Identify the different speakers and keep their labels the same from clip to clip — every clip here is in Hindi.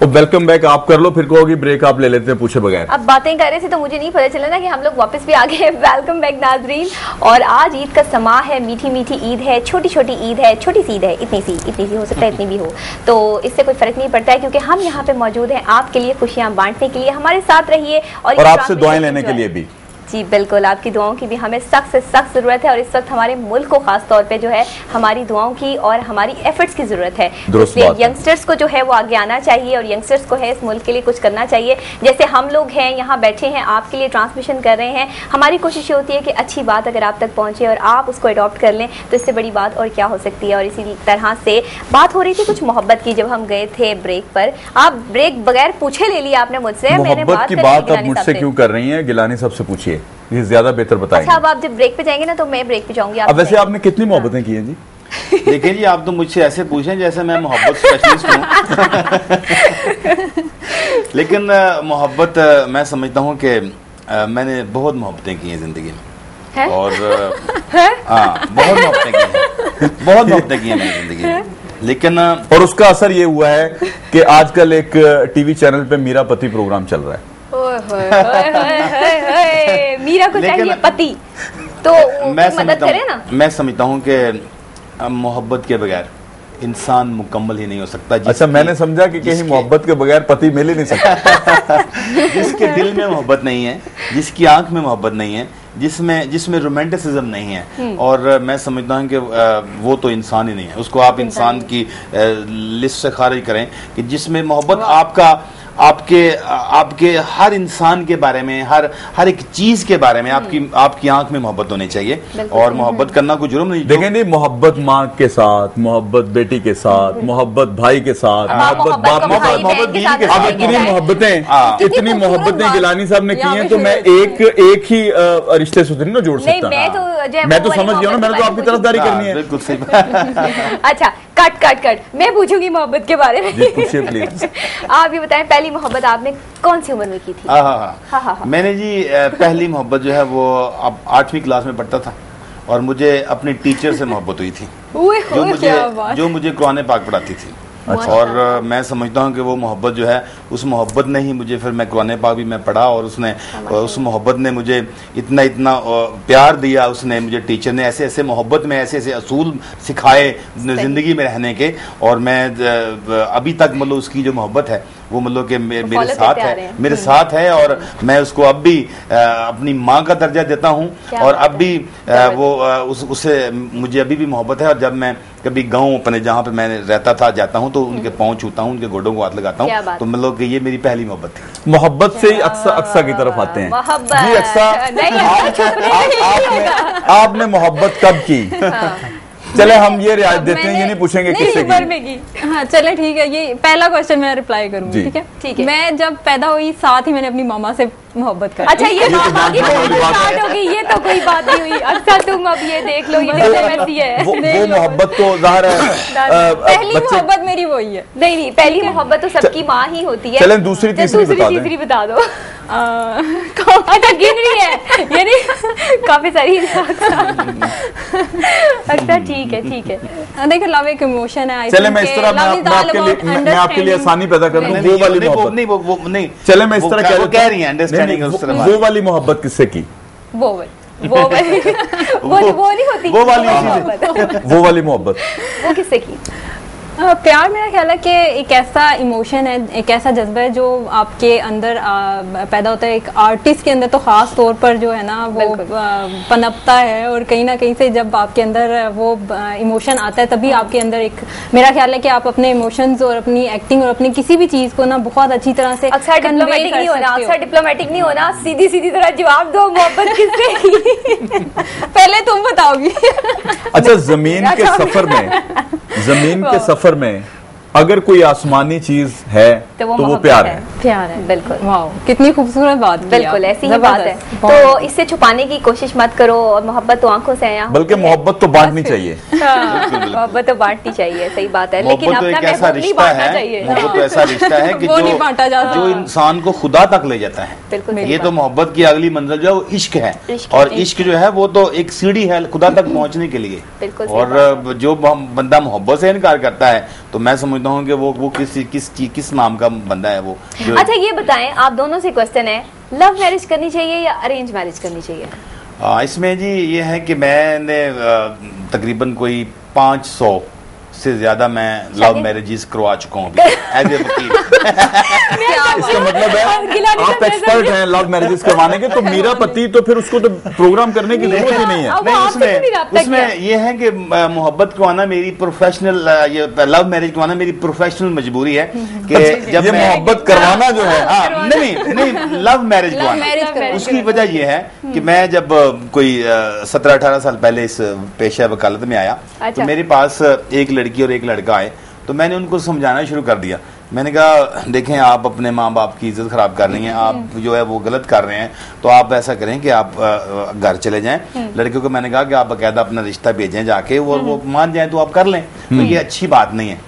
Speaker 1: वेलकम बैक आप कर लो, फिर कहोगी ब्रेक आप ले लेते हैं पूछे बगैर।
Speaker 2: अब बातें कर रहे थे तो मुझे नहीं पता चला ना कि हम लोग वापस भी आ गए। वेलकम बैक नाजरीन। और आज ईद का समा है, मीठी मीठी ईद है, छोटी छोटी ईद है, छोटी सी ईद है, इतनी सी हो सकता है इतनी भी हो, तो इससे कोई फर्क नहीं पड़ता है क्योंकि हम यहाँ पे मौजूद हैं आपके लिए खुशियाँ बांटने के लिए। हमारे साथ रहिए और
Speaker 1: आपसे दुआएं लेने के लिए भी।
Speaker 2: जी बिल्कुल, आपकी दुआओं की भी हमें सख्त से सख्त ज़रूरत है और इस वक्त हमारे मुल्क को खास तौर पे जो है हमारी दुआओं की और हमारी एफर्ट्स की ज़रूरत है। इसलिए यंगस्टर्स को जो है वो आगे आना चाहिए और यंगस्टर्स को है इस मुल्क के लिए कुछ करना चाहिए। जैसे हम लोग हैं यहाँ बैठे हैं आपके लिए ट्रांसमिशन कर रहे हैं, हमारी कोशिश ये होती है कि अच्छी बात अगर आप तक पहुँचे और आप उसको अडॉप्ट कर लें तो इससे बड़ी बात और क्या हो सकती है। और इसी तरह से बात हो रही थी कुछ मोहब्बत की जब हम गए थे ब्रेक पर। आप ब्रेक बगैर पूछे ले लिया आपने मुझसे।
Speaker 1: मोहब्बत की बात आप मुझसे क्यों कर रही हैं? गिलानी साहब से पूछिए, ये ज्यादा बेहतर बताएंगे।
Speaker 2: अच्छा, अब आप जब ब्रेक पे जाएंगे ना तो मैं ब्रेक पे जाऊंगी।
Speaker 1: अब वैसे आपने कितनी मोहब्बतें की हैं जी?
Speaker 3: देखिए जी, आप तो मुझसे ऐसे पूछें जैसे मैं मोहब्बत स्पेशलिस्ट हूँ। लेकिन मोहब्बत मैं समझता हूँ कि मैंने बहुत मोहब्बतें की हैं जिंदगी में। और हाँ, बहुत मोहब्बतें की हैं, बहुत मोहब्बतें की हैं मैंने जिंदगी में। लेकिन
Speaker 1: और उसका असर ये हुआ है कि आजकल एक टीवी चैनल पे मीरा पति प्रोग्राम चल रहा है।
Speaker 2: मीरा को चाहिए पति, तो मदद करे ना।
Speaker 3: मैं समझता हूँ कि मोहब्बत के बगैर इंसान मुकम्मल ही नहीं हो सकता।
Speaker 1: अच्छा, मैंने समझा कि कहीं मोहब्बत के बगैर पति मिल ही नहीं सकता।
Speaker 3: जिसके दिल में मोहब्बत नहीं है, जिसकी आंख में मोहब्बत नहीं है, जिसमें रोमांटिसिज्म नहीं है, और मैं समझता हूँ कि वो तो इंसान ही नहीं है। उसको आप इंसान की लिस्ट से खारिज करें कि जिसमें मोहब्बत आपके हर इंसान के बारे में, हर एक चीज के बारे में आपकी आंख में मोहब्बत होनी चाहिए। और मोहब्बत करना कोई जुर्म नहीं।
Speaker 1: देखें नहीं, मोहब्बत माँ के साथ, मोहब्बत बेटी के साथ, मोहब्बत भाई के साथ, मोहब्बत बाप के साथ, मोहब्बत बीवी के साथ। इतनी मोहब्बतें गिलानी साहब ने की हैं, तो मैं एक ही रिश्ते से नहीं जोड़ सकता। मैं तो समझ गया ना, मैंने तो आपकी तरफदारी करनी है।
Speaker 3: बिल्कुल सही।
Speaker 2: अच्छा, कट मैं पूछूंगी मोहब्बत के बारे में।
Speaker 1: पूछिए प्लीज।
Speaker 2: आप ये बताएं, पहली मोहब्बत आपने कौन सी उम्र में की थी?
Speaker 3: हाँ। मैंने जी पहली मोहब्बत जो है वो अब 8वीं क्लास में पढ़ता था और मुझे अपनी टीचर से मोहब्बत हुई थी, जो मुझे कुरान पाक पढ़ाती थी। अच्छा। और मैं समझता हूँ कि वो मोहब्बत जो है, उस मोहब्बत ने ही मुझे, फिर मैं कुरान पाक भी मैं पढ़ा और उस मोहब्बत ने मुझे इतना प्यार दिया। उसने मुझे, टीचर ने ऐसे मोहब्बत में ऐसे असूल सिखाए जिंदगी में रहने के। और मैं अभी तक मतलब उसकी जो मोहब्बत है वो मतलब कि मेरे साथ है और मैं उसको अब भी अपनी माँ का दर्जा देता हूँ। और अब भी उससे मुझे अभी भी मोहब्बत है। और जब मैं कभी गाँव अपने जहाँ पे मैं रहता था जाता हूँ तो उनके पाँव छूता हूँ, उनके गोडों को हाथ लगाता हूँ। तो मतलब कि ये मेरी पहली मोहब्बत थी।
Speaker 1: मोहब्बत से ही अक्सा की तरफ आते हैं जी। अक्सा, आपने मोहब्बत कब की? चले हम ये रियायत देते हैं, ये नहीं पूछेंगे किससे की।
Speaker 4: हाँ चले ठीक है, ये पहला क्वेश्चन मैं रिप्लाई करूंगी। ठीक है। मैं जब पैदा हुई साथ ही मैंने अपनी मामा से मोहब्बत कर।
Speaker 2: अच्छा, ये मामा की स्टार्ट होगी, ये तो कोई बात नहीं हुई। अच्छा, तुम अब ये देख लो, ये वैसी है।
Speaker 1: वो मोहब्बत तो ज़ाहिर है
Speaker 4: पहली मोहब्बत मेरी वही है।
Speaker 2: नहीं, पहली मोहब्बत तो सबकी माँ ही होती है।
Speaker 1: चलें दूसरी तीसरी
Speaker 2: बता दो। अच्छा, गिन रही है यानी काफी सारी। अच्छा ठीक है।
Speaker 4: देखो, लव एक इमोशन है।
Speaker 1: चले मैं इस तरह मैं आपके लिए आसानी पैदा कर दूं। वो वाली मोहब्बत नहीं, चले मैं इस तरह कह रही हैं, वो वाली मोहब्बत किससे की?
Speaker 2: वो नहीं होती
Speaker 1: वो वाली मोहब्बत
Speaker 2: वो किससे की?
Speaker 4: प्यार मेरा ख्याल है कि एक ऐसा इमोशन है, एक ऐसा जज्बा है जो आपके अंदर पैदा होता है। एक आर्टिस्ट के अंदर तो खास तौर पर जो है ना वो पनपता है। और कहीं ना कहीं से जब आपके अंदर वो इमोशन आता है तभी आपके अंदर एक, मेरा ख्याल है कि आप अपने इमोशंस और अपनी एक्टिंग और अपनी किसी भी चीज को ना बहुत अच्छी तरह से
Speaker 2: अक्सर डिप्लोमेटिक नहीं होना, सीधी तरह जवाब दो। मोहब्बत किससे की?
Speaker 4: पहले तुम बताओगी।
Speaker 1: अच्छा, जमीन के सफर में अगर कोई आसमानी चीज है तो वो प्यार है।
Speaker 4: प्यार है, बिल्कुल। वाह, कितनी खूबसूरत बात।
Speaker 2: बिल्कुल ऐसी ही बात है। तो इससे छुपाने की कोशिश मत करो। और मोहब्बत तो आंखों से है,
Speaker 1: बल्कि मोहब्बत तो बांटनी चाहिए।
Speaker 2: मोहब्बत तो बांटनी चाहिए, सही बात है। लेकिन
Speaker 3: अपना महबूब नहीं बांटना चाहिए। मोहब्बत तो ऐसा रिश्ता है कि जो इंसान को खुदा तक ले जाता है। ये तो मोहब्बत की अगली मंजिल जो है वो इश्क है। और इश्क जो है वो तो एक सीढ़ी है खुदा तक पहुंचने के लिए। और जो बंदा मोहब्बत से इनकार करता है तो मैं समझता हूँ कि वो किस नाम का बंदा है वो।
Speaker 2: अच्छा ये बताएं, आप दोनों से क्वेश्चन है, लव मैरिज करनी चाहिए या अरेंज मैरिज करनी चाहिए?
Speaker 3: इसमें जी ये है कि मैंने तकरीबन कोई 500 से ज्यादा मैं लव मैरिजेस करवा चुका हूँ एज ए वकील।
Speaker 1: इसका मतलब है आप एक्सपर्ट हैं लव मैरिजेस करवाने के, तो मेरा पति तो फिर उसको तो प्रोग्राम करने की जरूरत ही नहीं है।
Speaker 3: नहीं, उसमें ये है कि मोहब्बत करवाना मेरी प्रोफेशनल, ये लव मैरिज करवाना मेरी प्रोफेशनल मजबूरी है कि जब
Speaker 1: मोहब्बत करवाना जो है,
Speaker 3: नहीं लव मैरिज करवाना, उसकी वजह यह है कि मैं जब कोई 17-18 साल पहले इस पेशा वकालत में आया तो मेरे पास एक लड़की और एक लड़का आए, तो मैंने उनको समझाना शुरू कर दिया। मैंने कहा देखें आप अपने माँ बाप की इज्जत खराब कर रही हैं, आप जो है वो गलत कर रहे हैं, तो आप ऐसा करें कि आप घर चले जाएं। लड़कियों को मैंने कहा कि आप बाकायदा अपना रिश्ता भेजें जाके, और वो मान जाएं तो आप कर लें, तो ये अच्छी बात नहीं है।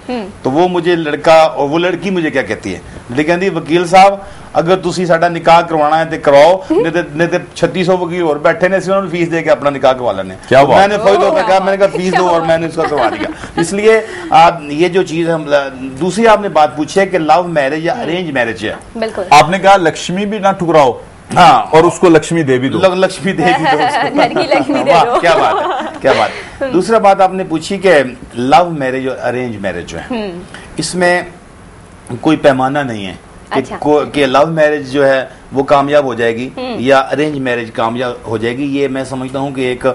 Speaker 3: तो वो मुझे लड़का और वो लड़की मुझे क्या कहती है, लड़की कहती वकील साहब अगर तुसी साडा निकाह करवाना है तो कराओ, नहीं तो 3600 वकील और बैठे ने, उन्होंने फीस दे के अपना निकाह करवा लेने। क्या मैंने मैंने कहा फीस दो, और मैंने उसका करवा दिया। इसलिए ये जो चीज हम दूसरी आपने बात पूछी है कि लव मैरिज या अरेंज मैरिज है,
Speaker 2: बिल्कुल
Speaker 1: आपने कहा लक्ष्मी भी ना ठुकराओ, हाँ, और उसको लक्ष्मी दे भी दो,
Speaker 3: लक्ष्मी दे भी दो,
Speaker 2: लक्ष्मी दे दो।
Speaker 3: क्या बात है, क्या बात। दूसरा बात आपने पूछी कि लव मैरिज और अरेंज मैरिज जो है इसमें कोई पैमाना नहीं है कि लव मैरिज जो है वो कामयाब हो जाएगी या अरेंज मैरिज कामयाब हो जाएगी। ये मैं समझता हूँ कि एक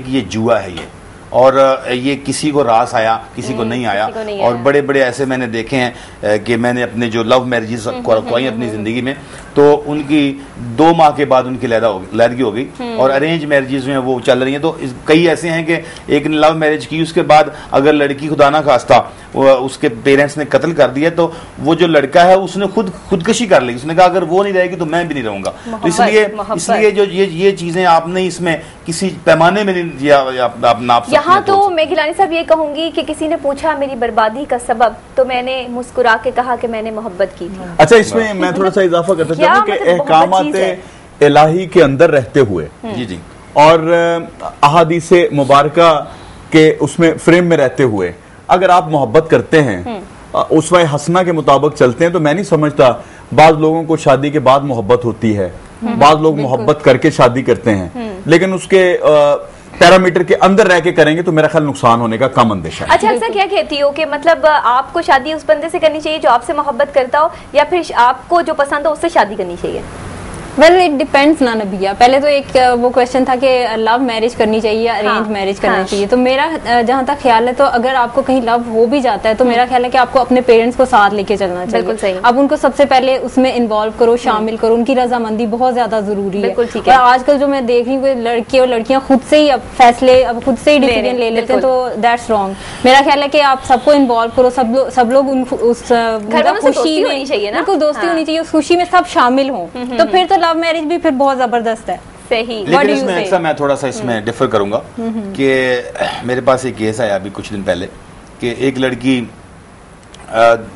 Speaker 3: ये जुआ है ये, और ये किसी को रास आया किसी को नहीं आया। और बड़े बड़े ऐसे मैंने देखे हैं कि मैंने अपने जो लव मैरिजेस करवाई अपनी जिंदगी में, तो उनकी 2 माह के बाद उनकी लैदगी हो गई, और अरेंज मैरिजेस में वो चल रही हैं। तो कई ऐसे हैं कि एक ने लव मैरिज की, उसके बाद अगर लड़की खुदा ना खास्ता उसके पेरेंट्स ने कत्ल कर दिया, तो वो जो लड़का है उसने खुदकशी कर ली, उसने कहा अगर वो नहीं रहेगी तो मैं भी नहीं रहूंगा। तो इसलिए जो ये चीजें आपने इसमें किसी पैमाने में नहीं आप नाप सकते।
Speaker 2: यहाँ तो मैं गिलानी साहब ये कहूंगी कि किसी ने पूछा मेरी बर्बादी का सबब, तो मैंने मुस्कुरा के कहा कि मैंने मोहब्बत की थी।
Speaker 1: अच्छा, इसमें मैं थोड़ा सा इजाफा करता चाहूँ कि अहकामात इलाही के अंदर रहते हुए
Speaker 3: जी
Speaker 1: और अहादीसे मुबारका के उसमें फ्रेम में रहते हुए अगर आप मोहब्बत करते हैं, उसवाए हसना के मुताबिक चलते हैं, तो मैं नहीं समझता बाज लोगों को शादी के बाद मोहब्बत होती है, बाज लोग मोहब्बत करके शादी करते हैं, लेकिन उसके पैरामीटर के अंदर रह के करेंगे तो मेरा ख्याल नुकसान होने का कम अंदेशा है।
Speaker 2: अच्छा, अक्सर क्या कहती हो कि मतलब आपको शादी उस बंदे से करनी चाहिए जो आपसे मोहब्बत करता हो, या फिर आपको जो पसंद हो उससे शादी करनी चाहिए?
Speaker 4: वेल इट डिपेंड्स ना नबिया। पहले तो एक वो क्वेश्चन था कि लव मैरिज करनी चाहिए या अरेंज मैरिज करनी चाहिए। तो मेरा जहाँ तक ख्याल है, तो अगर आपको कहीं लव हो भी जाता है तो मेरा ख्याल है कि आपको अपने पेरेंट्स को साथ लेके चलना चाहिए।
Speaker 2: बिल्कुल सही।
Speaker 4: अब उनको सबसे पहले उसमें इन्वॉल्व करो, शामिल करो, उनकी रजामंदी बहुत ज्यादा जरूरी है। और आजकल जो मैं देख रही हूँ लड़के और लड़कियां खुद से ही अब फैसले, अब खुद से ही डिसीजन ले लेते हैं, तो दैट्स रॉन्ग। मेरा ख्याल है कि आप सबको इन्वॉल्व करो, सब लोग उस खुशी में, बिल्कुल दोस्ती होनी चाहिए, उस खुशी में सब शामिल हों, तो फिर तो लव मैरिज भी फिर बहुत जबरदस्त है।
Speaker 2: सही।
Speaker 3: लेकिन इसमें ऐसा मैं थोड़ा सा इसमें डिफर करूंगा कि मेरे पास एक केस आया अभी कुछ दिन पहले कि एक लड़की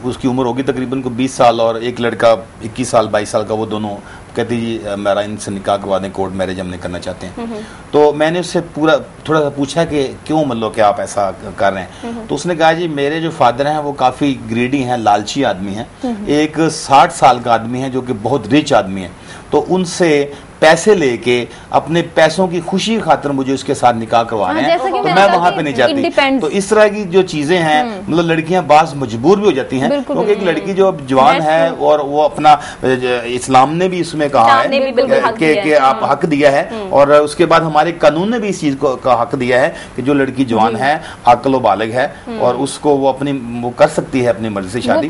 Speaker 3: उसकी उम्र होगी तकरीबन को 20 साल और एक लड़का 21 साल 22 साल का, वो दोनों कहती जी मेरा इनसे निकाह करवा दें, कोर्ट मैरिज हमने करना चाहते हैं। तो मैंने उससे पूरा थोड़ा सा पूछा कि क्यों, मतलब कि आप ऐसा कर रहे हैं? तो उसने कहा जी मेरे जो फादर हैं वो काफ़ी ग्रीडी हैं, लालची आदमी हैं, एक 60 साल का आदमी है जो कि बहुत रिच आदमी है, तो उनसे पैसे लेके अपने पैसों की खुशी की खातिर मुझे उसके साथ निकाह करवा रहे हैं, तो मैं वहां पे नहीं जाती। तो इस तरह की जो चीजें हैं, मतलब लड़कियां बाज मजबूर भी हो जाती हैं, क्योंकि एक लड़की जो अब जवान है और वो अपना इस्लाम ने भी इसमें कहा है कि आप हक दिया है, और उसके बाद हमारे कानून ने भी इस चीज का हक दिया है कि जो लड़की जवान है, अक्ल व बालिग है, और उसको वो कर सकती है अपनी मर्जी से शादी।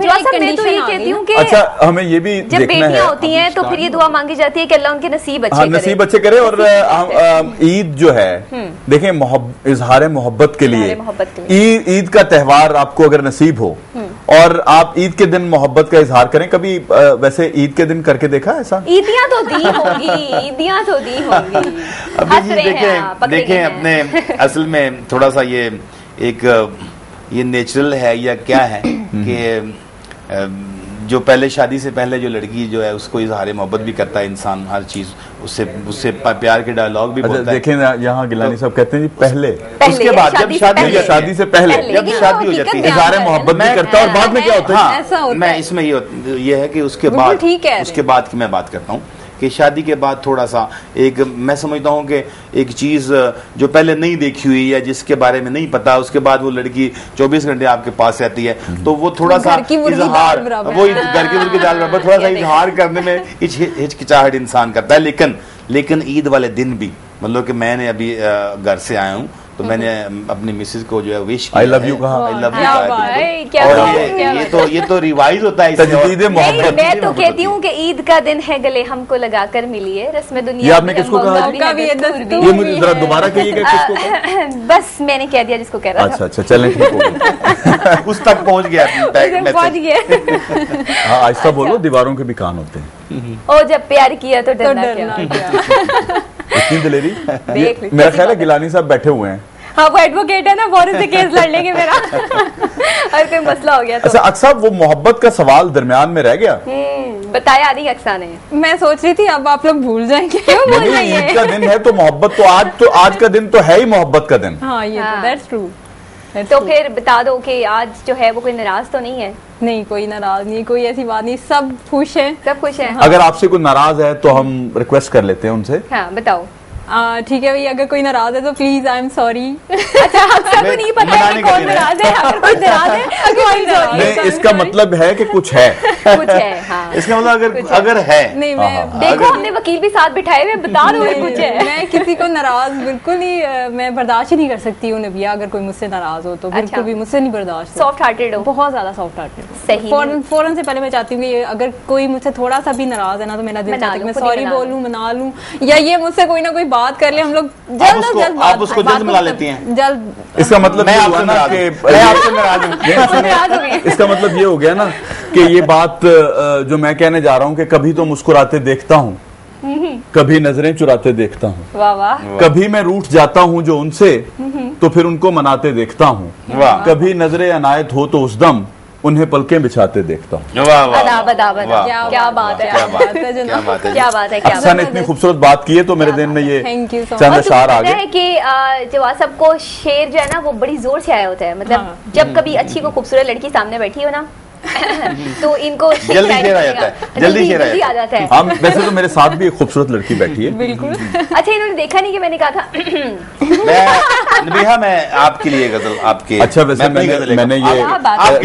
Speaker 1: अच्छा, हमें ये भी
Speaker 2: जब बेटियां होती हैं तो फिर ये दुआ मांगी जाती है कि अल्लाह उनके नसीब
Speaker 1: नसीब अच्छे करे। और ईद जो है, देखें इजहार मोहब्बत के लिए ईद का त्यौहार आपको अगर नसीब हो और आप ईद के दिन मोहब्बत का इजहार करें, कभी वैसे ईद के दिन करके देखा ऐसा?
Speaker 2: ईदियां तो दी होंगी, ईदियां तो दी होंगी।
Speaker 3: अभी जी देखें अपने असल में थोड़ा सा ये नेचुरल है या क्या है कि जो पहले शादी से पहले जो लड़की जो है उसको इजहार मोहब्बत भी करता है इंसान, हर चीज उससे प्यार के डायलॉग भी बोलता है।
Speaker 1: देखें ना, यहाँ गिलानी साहब कहते हैं जी पहले
Speaker 3: उसके बाद जब
Speaker 1: शादी से पहले
Speaker 3: जब शादी हो जाती है
Speaker 1: इजहार मोहब्बत भी करता है, और बाद में क्या होता है?
Speaker 3: मैं इसमें ये है कि उसके बाद की मैं बात करता हूँ कि शादी के बाद थोड़ा सा एक, मैं समझता हूँ कि एक चीज जो पहले नहीं देखी हुई या जिसके बारे में नहीं पता, उसके बाद वो लड़की 24 घंटे आपके पास रहती है, तो वो थोड़ा सा इजहार, वो घर की मुर्गी दाल बराबर, थोड़ा सा इजहार करने में हिचकिचाहट इंसान करता है। लेकिन ईद वाले दिन भी, मतलब कि मैंने अभी घर से आया हूँ तो मैंने अपनी मिसेज को जो है विश किया,
Speaker 1: आई लव यू कहा,
Speaker 3: आई लव यू, और ये तो रिवाइज होता है।
Speaker 2: मैं तो कहती हूँ कि ईद का दिन है, गले हमको लगाकर मिलिए, रस्म दुनिया।
Speaker 1: ये आपने किसको कहा? ये मुझे जरा दोबारा कहिएगा किसको कहा?
Speaker 2: बस मैंने कह दिया जिसको कह रहा था।
Speaker 1: अच्छा चलें, ठीक हो गया।
Speaker 3: उस तक पहुँच गया।
Speaker 1: हाँ आहिस्ता बोलो, दीवारों के भी कान होते हैं।
Speaker 2: ओ जब प्यार किया तो डरना क्या।
Speaker 1: इतनी दिलेरी। मेरा ख्याल है गिलानी साहब बैठे हुए हैं।
Speaker 2: हाँ वो एडवोकेट है ना, बहुत से केस लड़ लेंगे मेरा और कोई मसला हो गया तो।
Speaker 1: अच्छा अक्सा, वो मोहब्बत का सवाल दरमियान में रह गया।
Speaker 2: बताया नहीं अक्सा ने। मैं
Speaker 4: सोच रही थी अब आप लोग भूल जाएंगे।
Speaker 2: क्यों भूल जाएंगे?
Speaker 1: ईद का दिन है तो मोहब्बत तो आज का दिन तो है ही मोहब्बत का दिन।
Speaker 4: हाँ ये तो दैट्स ट्रू।
Speaker 2: तो फिर बता दो कि आज जो है वो कोई नाराज तो नहीं है?
Speaker 4: नहीं, कोई नाराज नहीं, कोई ऐसी बात नहीं, सब खुश है,
Speaker 2: सब खुश है।
Speaker 1: अगर आपसे कोई नाराज है तो हम रिक्वेस्ट कर लेते हैं उनसे।
Speaker 2: हाँ बताओ।
Speaker 4: ठीक है भैया, अगर कोई नाराज है तो प्लीज आई एम सॉरी।
Speaker 2: अच्छा अक्सर को नहीं पता है कि कौन नाराज है, अगर कोई नाराज है
Speaker 1: नहीं, इसका मतलब है कि कुछ है,
Speaker 2: कुछ है। हाँ
Speaker 3: इसका मतलब अगर है
Speaker 4: नहीं, मैं
Speaker 2: देखो हमने वकील भी साथ बिठाए हुए, बता रहे हैं कुछ है।
Speaker 4: मैं किसी को नाराज बिल्कुल नहीं, मैं बर्दाश्त ही नहीं कर सकती हूँ नबिया, अगर कोई मुझसे नाराज हो तो बिल्कुल भी मुझसे नहीं बर्दाश्त।
Speaker 2: सॉफ्ट हार्टेड हो?
Speaker 4: बहुत ज्यादा सॉफ्ट हार्टेड।
Speaker 2: सही।
Speaker 4: फौरन से पहले मैं चाहती हूँ कि अगर कोई मुझसे थोड़ा सा भी नाराज है ना तो मेरा दिल चाहता है मैं सॉरी बोलूँ, मना लूँ, या ये मुझसे कोई ना कोई बात कर ले, हम लोग जल्द
Speaker 3: आप उसको जल्द मिला लेती हैं।
Speaker 4: जल्द।
Speaker 1: इसका मतलब ये हुआ ना कि इसका मतलब ये हो गया ना कि ये बात जो मैं कहने जा रहा हूँ कि कभी तो मुस्कुराते देखता हूँ, कभी नजरें चुराते देखता हूँ,
Speaker 2: वाह वाह,
Speaker 1: कभी मैं रूठ जाता हूँ जो उनसे तो फिर उनको मनाते देखता हूँ, कभी नजरें अनायत हो तो उस दम उन्हें पलकें बिछाते देखता हूँ।
Speaker 2: क्या बात है।
Speaker 1: अक्सा ने इतनी खूबसूरत बात की है तो मेरे दिन में ये चंद अशार आ गए
Speaker 2: कि जो सबको शेर जो है ना वो बड़ी जोर से आया होता है, मतलब जब कभी अच्छी को खूबसूरत लड़की सामने बैठी हो ना तो इनको
Speaker 3: जल्दी शेर आ जाता है, जल्दी आ जाता है।
Speaker 1: हाँ वैसे तो मेरे साथ भी एक खूबसूरत लड़की बैठी है।
Speaker 2: बिल्कुल। अच्छा इन्होंने देखा नहीं कि मैंने कहा था
Speaker 3: नबिया मैं आपके लिए गजल आपके।
Speaker 1: अच्छा वैसे मैंने ये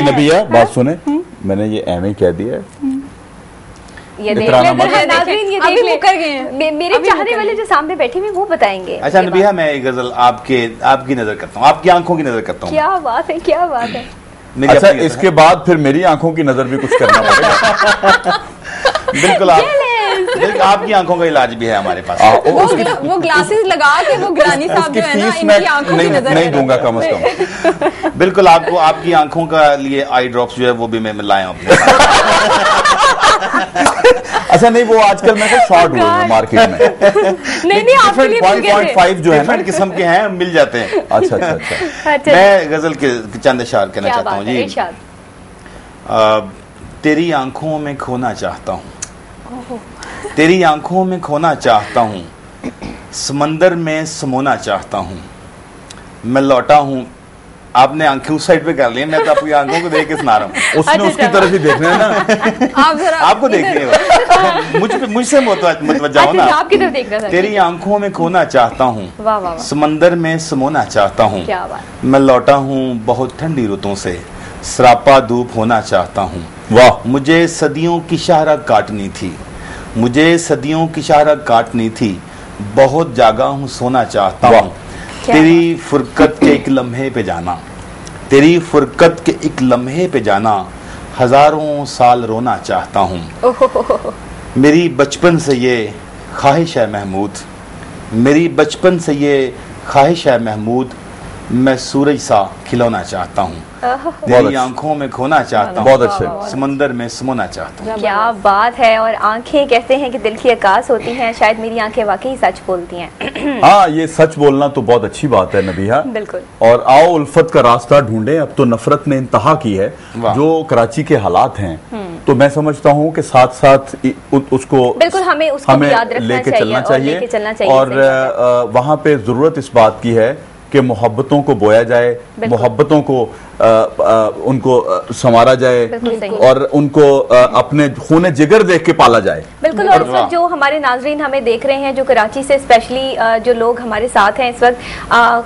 Speaker 1: नबिया बात सुने, मैंने ये एम कह दिया है,
Speaker 2: ये देख ले, मेरे चाहने वाले जो सामने बैठे हुए वो बताएंगे।
Speaker 3: अच्छा नबिया मैं एक गजल आपकी नजर करता हूँ, आपकी आंखों की नजर करता हूँ।
Speaker 2: क्या बात है, क्या बात है।
Speaker 1: अच्छा इसके बाद फिर मेरी आंखों की नजर भी कुछ करना पड़ेगा।
Speaker 3: बिल्कुल आपकी आंखों का इलाज भी है हमारे पास।
Speaker 4: वो ग्लासेस लगा के वो गिलानी साहब जो है ना इनकी आंखों की नजर
Speaker 1: नहीं दूंगा कम से कम।
Speaker 3: बिल्कुल आपको आपकी आंखों का लिए आई ड्रॉप्स जो है वो भी मैं लाया हूँ अपने।
Speaker 1: अच्छा नहीं वो आजकल मैं शॉर्ट हुए हैं मार्केट में।
Speaker 2: नहीं आपके लिए
Speaker 1: 0.5 जो है ना
Speaker 3: किस्म के हैं, मिल जाते हैं।
Speaker 1: अच्छा
Speaker 3: मैं गजल के चंद अशार कहना चाहता हूँ जी। तेरी आंखों में खोना चाहता हूँ, तेरी आंखों में खोना चाहता हूँ, समंदर में समोना चाहता हूँ, मैं लौटा हूँ। आपने आंखें उस साइड पे कर ली, मैं तो आपकी आंखों को देख के सुना रहा हूँ।
Speaker 1: उसने उसकी तरफ ही देखना है ना,
Speaker 3: आपको देखनी है, मुझसे मत जाओ ना,
Speaker 2: आपकी तरफ देखना था।
Speaker 3: तेरी आंखों में खोना चाहता हूँ, समंदर में समोना चाहता हूँ, मैं लौटा हूँ बहुत ठंडी रुतों से, सरापा धूप होना चाहता हूँ।
Speaker 1: वाह।
Speaker 3: मुझे सदियों की शाहरग काटनी थी, मुझे सदियों की शाहरग काटनी थी, बहुत जागा हूँ सोना चाहता हूँ। तेरी फुरकत के एक लम्हे पे जाना, तेरी फुरकत के एक लम्हे पे जाना, हजारों साल रोना चाहता हूँ। मेरी बचपन से ये ख्वाहिश है महमूद, मेरी बचपन से ये ख्वाहिश है महमूद, मैं सूरज सा खिलौना चाहता हूँ, तेरी आंखों में खोना चाहता हूँ,
Speaker 1: बहुत अच्छे,
Speaker 3: समंदर में समोना चाहता हूँ।
Speaker 2: क्या बात है। और आंखें कहते हैं कि दिल की आकाश होती हैं, शायद मेरी आंखें वाकई सच बोलती हैं।
Speaker 1: हाँ ये सच बोलना तो बहुत अच्छी बात है नबिया।
Speaker 2: बिल्कुल।
Speaker 1: और आओ उल्फत का रास्ता ढूंढे, अब तो नफरत ने इंतहा की है। जो कराची के हालात हैं तो मैं समझता हूँ कि साथ साथ उसको
Speaker 2: बिल्कुल हमें याद
Speaker 1: लेके चलना चाहिए और वहाँ पे जरूरत इस बात की है कि मोहब्बतों को बोया जाए, मोहब्बतों को उनको संवारा जाए और उनको अपने खूने जिगर देख के पाला जाए।
Speaker 2: बिल्कुल। और इस वक्त जो हमारे नाजरीन हमें देख रहे हैं जो कराची से स्पेशली जो लोग हमारे साथ हैं इस वक्त,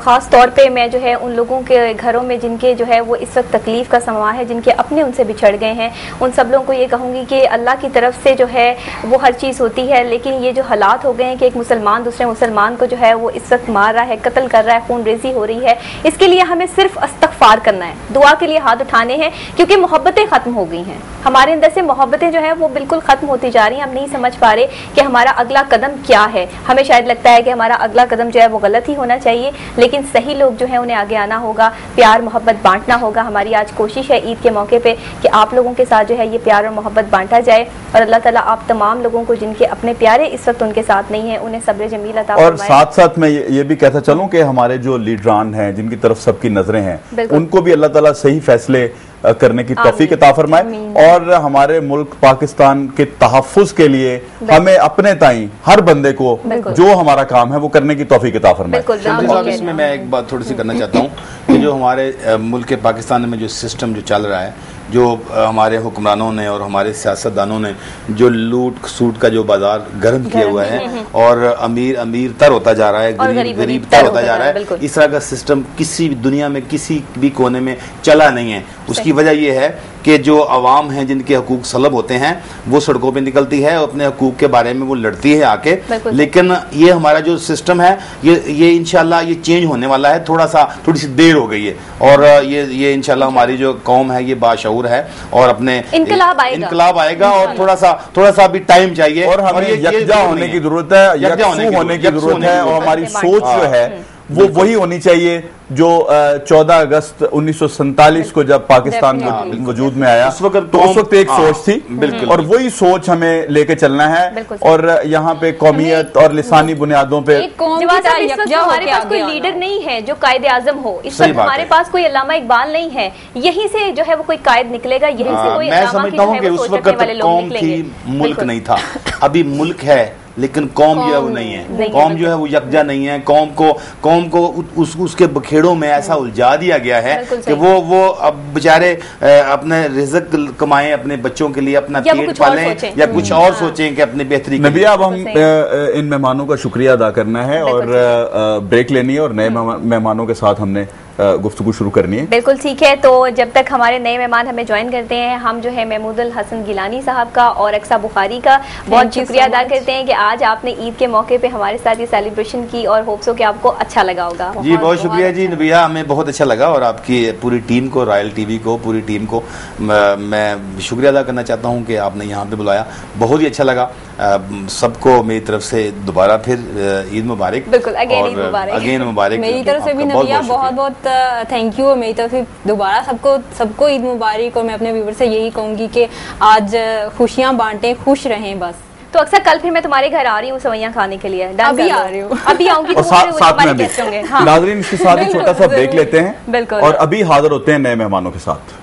Speaker 2: खास तौर पे मैं जो है उन लोगों के घरों में जिनके जो है वो इस वक्त तकलीफ का समा है, जिनके अपने उनसे बिछड़ गए हैं, उन सब लोगों को ये कहूँगी कि अल्लाह की तरफ से जो है वो हर चीज़ होती है, लेकिन ये जो हालात हो गए हैं कि एक मुसलमान दूसरे मुसलमान को जो है वो इस वक्त मार रहा है, कत्ल कर रहा है, खून रेजी हो रही है, इसके लिए हमें सिर्फ इस्तग़फ़ार करना है, दुआ के लिए हाथ उठाने हैं, क्योंकि मोहब्बतें खत्म हो गई हैं हमारे अंदर से, मोहब्बतें जो है वो बिल्कुल खत्म होती जा रही हैं। हम नहीं समझ पा रहे कि हमारा अगला कदम क्या है। हमें शायद लगता है कि हमारा अगला कदम जो है वो गलत ही होना चाहिए, लेकिन सही लोग जो है उन्हें आगे आना होगा, प्यार मोहब्बत बांटना होगा। हमारी आज कोशिश है ईद के मौके पे कि आप लोगों के साथ जो है ये प्यार और मोहब्बत बांटा जाए और अल्लाह ताला आप तमाम लोगों को जिनके अपने प्यारे इस वक्त उनके साथ नहीं है उन्हें सब्र जमील अता फरमाए।
Speaker 1: और साथ साथ मैं ये भी कहता चलूं कि हमारे जो लीडरान हैं जिनकी तरफ सबकी नजरें हैं उनको भी अल्लाह ताला सही फैसले करने की तौफीक अता फरमाए और हमारे मुल्क पाकिस्तान के तहफ़्फ़ुज़ के लिए हमें अपने ताई हर बंदे को जो हमारा काम है वो करने की तौफीक अता फरमाए।
Speaker 3: इसमें मैं एक बात थोड़ी सी करना चाहता हूँ कि जो हमारे मुल्क के पाकिस्तान में जो सिस्टम जो चल रहा है, जो हमारे हुक्मरानों ने और हमारे सियासतदानों ने जो लूट सूट का जो बाजार गर्म किया हुआ है और अमीर अमीर तर होता जा रहा है, गरीब गरीब तर होता जा रहा है, इस तरह का सिस्टम किसी दुनिया में किसी भी कोने में चला नहीं है। उसकी वजह यह है कि जो अवाम हैं जिनके हकूक सलब होते हैं वो सड़कों पे निकलती है, अपने हकूक के बारे में वो लड़ती है आके, लेकिन ये हमारा जो सिस्टम है ये इंशाल्लाह ये चेंज होने वाला है। थोड़ी सी देर हो गई है और ये इंशाल्लाह हमारी जो कौम है ये बाशऊर है और अपने इनकलाब आएगा और थोड़ा सा अभी टाइम चाहिए
Speaker 1: और हमें यकजा होने की जरूरत है, यकसू होने की जरूरत है और हमारी सोच जो है वो वही होनी चाहिए जो 14 अगस्त 1947 को जब पाकिस्तान वजूद में आया उस वक्त एक सोच थी और वही सोच हमें लेके चलना है और यहाँ पे कौमियत और लिसानी बुनियादों पे
Speaker 2: हमारे पास कोई लीडर नहीं है जो कायदे आजम हो, इस वक्त हमारे पास कोई अल्लामा इकबाल नहीं है, यहीं से जो है वो कोई कायद निकलेगा, यहीं से कोई
Speaker 3: मैं समझता हूँ कि उस वक्त कौम थी, मुल्क नहीं था। अभी मुल्क है लेकिन कौम जो है वो नहीं है, कौम जो है वो यकजा नहीं है। कौम को उसके बखेड़ों में ऐसा उलझा दिया गया है कि वो अब बेचारे अपने रिज़्क कमाएं, अपने बच्चों के लिए अपना पेट पालें या कुछ और सोचें कि अपनी बेहतरी।
Speaker 1: नबी अब हम इन मेहमानों का शुक्रिया अदा करना है और ब्रेक लेनी है और नए मेहमानों के साथ हमने गुफ्तगू शुरू करनी है।
Speaker 2: बिल्कुल ठीक है, तो जब तक हमारे नए मेहमान हमें ज्वाइन करते हैं, हम जो है महमूदुल हसन गिलानी साहब का और अक्सा बुखारी का बहुत शुक्रिया अदा करते हैं कि आज आपने ईद के मौके पे हमारे साथ ये सेलिब्रेशन की और होप्स हो कि आपको अच्छा लगा होगा।
Speaker 3: जी बहुत शुक्रिया जी नबिया, हमें बहुत अच्छा लगा और आपकी पूरी टीम को, रॉयल टीवी को, पूरी टीम को मैं शुक्रिया अदा करना चाहता हूँ कि आपने यहाँ पे बुलाया, बहुत ही अच्छा लगा। सबको मेरी तरफ से दोबारा फिर ईद मुबारक।
Speaker 2: बिल्कुल, अगेन
Speaker 3: मुबारक
Speaker 4: मेरी तरफ से भी नबिया बहुत बहुत थैंक यू। मेरी तरफ से दोबारा सबको ईद मुबारक और मैं अपने व्यूवर से यही कहूंगी कि आज खुशियां बांटें, खुश रहें बस।
Speaker 2: तो अक्सर कल फिर मैं तुम्हारे घर आ रही हूँ सवैयां खाने के लिए,
Speaker 4: अभी आ रही हूँ,
Speaker 2: अभी आऊंगी तो
Speaker 1: साथ में नाज़रीन इसके साथ छोटा सा ब्रेक लेते हैं और अभी हाजिर होते हैं नए मेहमानों के साथ।